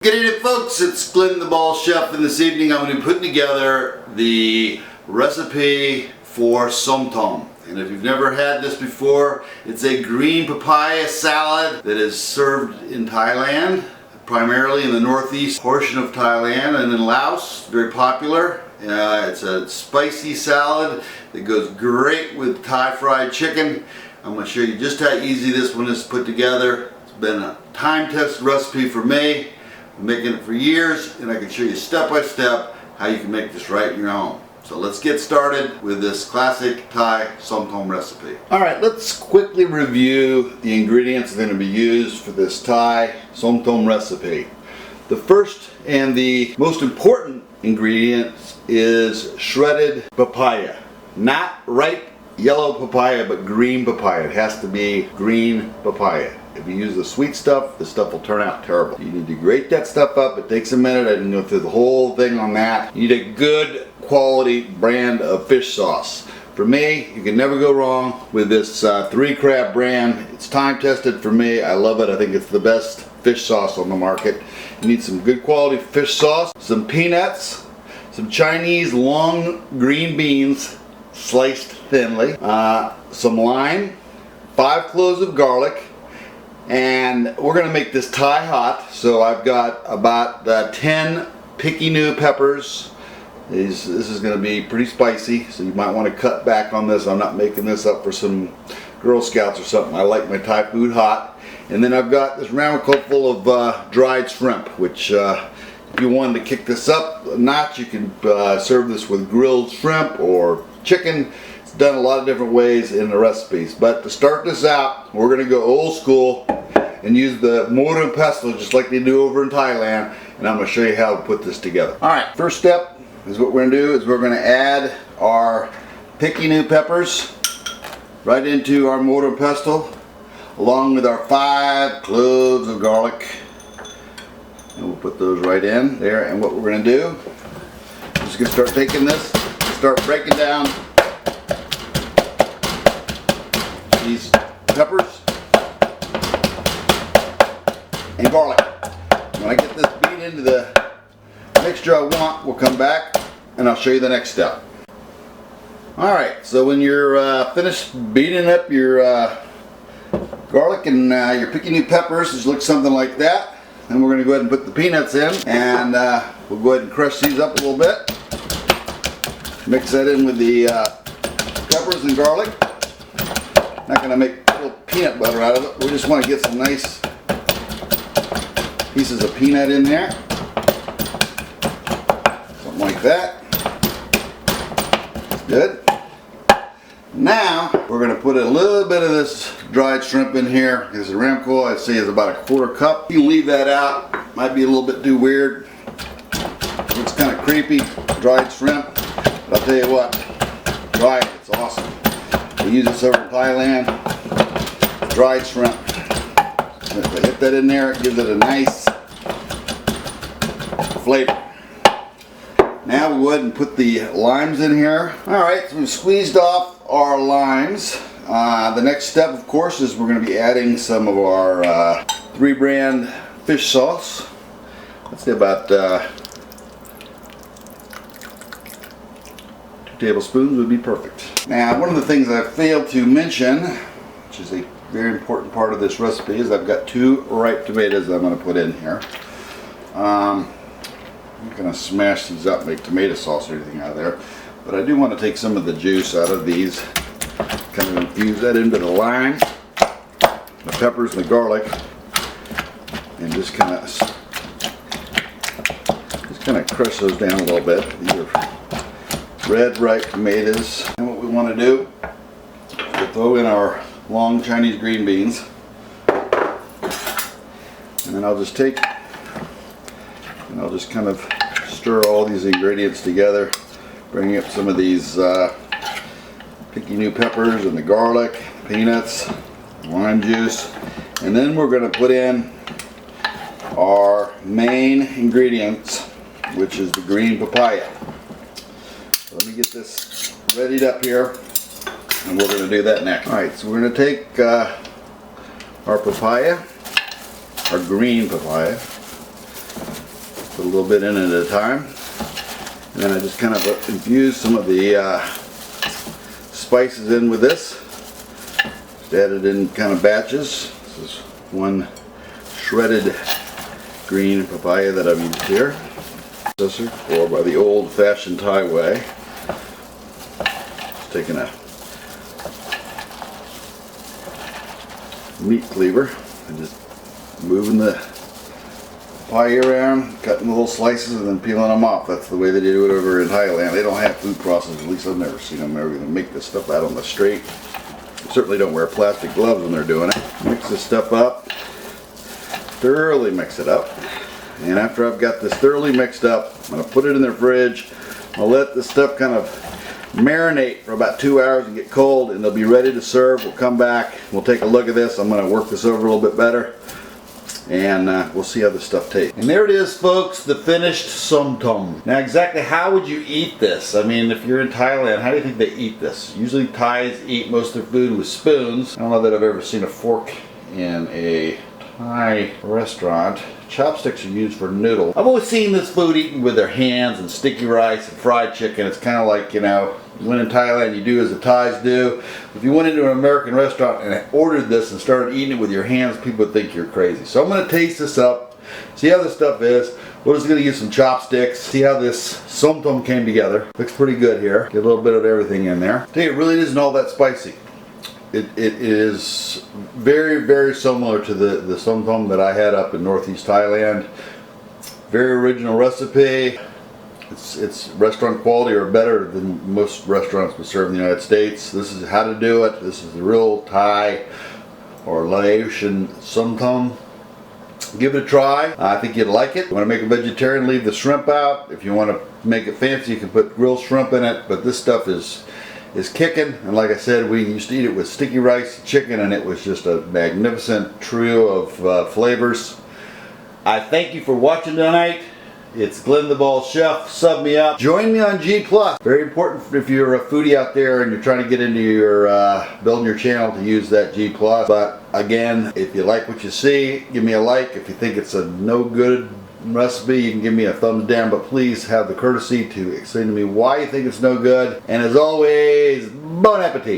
Good evening, folks. It's Glenn the Ball Chef, and this evening I'm going to be putting together the recipe for som tom. And if you've never had this before, it's a green papaya salad that is served in Thailand, primarily in the northeast portion of Thailand and in Laos. Very popular. It's a spicy salad that goes great with Thai fried chicken. I'm going to show you just how easy this one is to put together. It's been a time-tested recipe for me. I'm making it for years, and I can show you step by step how you can make this right in your home. So let's get started with this classic Thai som tom recipe. Alright, let's quickly review the ingredients that are going to be used for this Thai som tom recipe. The first and the most important ingredient is shredded papaya. Not ripe yellow papaya, but green papaya. It has to be green papaya. If you use the sweet stuff, the stuff will turn out terrible. You need to grate that stuff up. It takes a minute. I didn't go through the whole thing on that. You need a good quality brand of fish sauce. For me, you can never go wrong with this 3 Crab brand. It's time tested for me. I love it. I think it's the best fish sauce on the market. You need some good quality fish sauce, some peanuts, some Chinese long green beans sliced thinly, some lime, 5 cloves of garlic, and we're going to make this Thai hot. So I've got about 10 picky new peppers. This is going to be pretty spicy, so you might want to cut back on this. I'm not making this up for some Girl Scouts or something. I like my Thai food hot. And then I've got this round cup full of dried shrimp, which if you wanted to kick this up a notch, you can serve this with grilled shrimp or chicken. It's done a lot of different ways in the recipes. But to start this out, we're going to go old school and use the mortar and pestle just like they do over in Thailand. And I'm going to show you how to put this together. Alright, first step is what we're going to do is we're going to add our picky new peppers right into our mortar and pestle, along with our 5 cloves of garlic. And we'll put those right in there. And what we're going to do is just going to start taking this, start breaking down these peppers and garlic. When I get this beat into the mixture I want, we'll come back and I'll show you the next step. Alright, so when you're finished beating up your garlic and your picky new peppers, it looks something like that. Then we're going to go ahead and put the peanuts in, and we'll go ahead and crush these up a little bit. Mix that in with the peppers and garlic. Not going to make a little peanut butter out of it. We just want to get some nice pieces of peanut in there. Something like that. Good. Now we're going to put a little bit of this dried shrimp in here. This is Ramco, I'd say is about a 1/4 cup. You can leave that out. Might be a little bit too weird. Looks kind of creepy, dried shrimp. But I'll tell you what, try it, it's awesome. We use this over in Thailand, dried shrimp. If I hit that in there, it gives it a nice flavor. Now we'll go ahead and put the limes in here. Alright, so we've squeezed off our limes. The next step, of course, is we're going to be adding some of our 3 brand fish sauce. Let's say about 2 tablespoons would be perfect. Now, one of the things I failed to mention, which is a very important part of this recipe, is I've got 2 ripe tomatoes that I'm going to put in here. I'm not going to smash these up and make tomato sauce or anything out of there, but I do want to take some of the juice out of these, kind of infuse that into the lime, the peppers and the garlic, and just kind of crush those down a little bit. These are red ripe tomatoes. And what we want to do is we'll throw in our long Chinese green beans, and then I'll just take and I'll just kind of stir all these ingredients together, bringing up some of these picky new peppers and the garlic, peanuts, lime juice, and then we're going to put in our main ingredients, which is the green papaya. So let me get this readied up here, and we're going to do that next. Alright, so we're going to take our papaya, our green papaya, Put a little bit in at a time. And then I just kind of infuse some of the spices in with this. Just add it in kind of batches. This is one shredded green papaya that I've used here. Or by the old-fashioned Thai way. Just taking a meat cleaver and just moving the papaya around, cutting little slices and then peeling them off. That's the way they do it over in Thailand. They don't have food processors, at least I've never seen them. They're going to make this stuff out on the straight. They certainly don't wear plastic gloves when they're doing it. Mix this stuff up, thoroughly mix it up. And after I've got this thoroughly mixed up, I'm going to put it in the fridge. I'll let this stuff kind of marinate for about 2 hours and get cold, and they'll be ready to serve. We'll come back, we'll take a look at this. I'm going to work this over a little bit better, and we'll see how this stuff tastes. And there it is, folks, the finished som tom. Now, exactly how would you eat this? I mean, if you're in Thailand, how do you think they eat this? Usually Thais eat most of their food with spoons. I don't know that I've ever seen a fork in a Thai restaurant. Chopsticks are used for noodles. I've always seen this food eaten with their hands and sticky rice and fried chicken. It's kind of like, you know, when in Thailand you do as the Thais do. If you went into an American restaurant and ordered this and started eating it with your hands, people would think you're crazy. So I'm going to taste this up, see how this stuff is. We're just going to use some chopsticks, see how this som tom came together. Looks pretty good here. Get a little bit of everything in there. I tell you, it really isn't all that spicy. It is very, very similar to the som tom that I had up in northeast Thailand. Very original recipe. It's restaurant quality or better than most restaurants would serve in the United States. This is how to do it. This is the real Thai or Laotian som tom. Give it a try. I think you'd like it. If you want to make a vegetarian, leave the shrimp out. If you want to make it fancy, you can put grilled shrimp in it. But this stuff is kicking, and like I said, we used to eat it with sticky rice and chicken, and it was just a magnificent trio of flavors. I thank you for watching tonight. It's Glenn the Ball Chef. Sub me up. Join me on G+. Very important if you're a foodie out there and you're trying to get into your building your channel to use that G+. But again, if you like what you see, give me a like. If you think it's a no good recipe, you can give me a thumbs down, but please have the courtesy to explain to me why you think it's no good. And as always, bon appetit!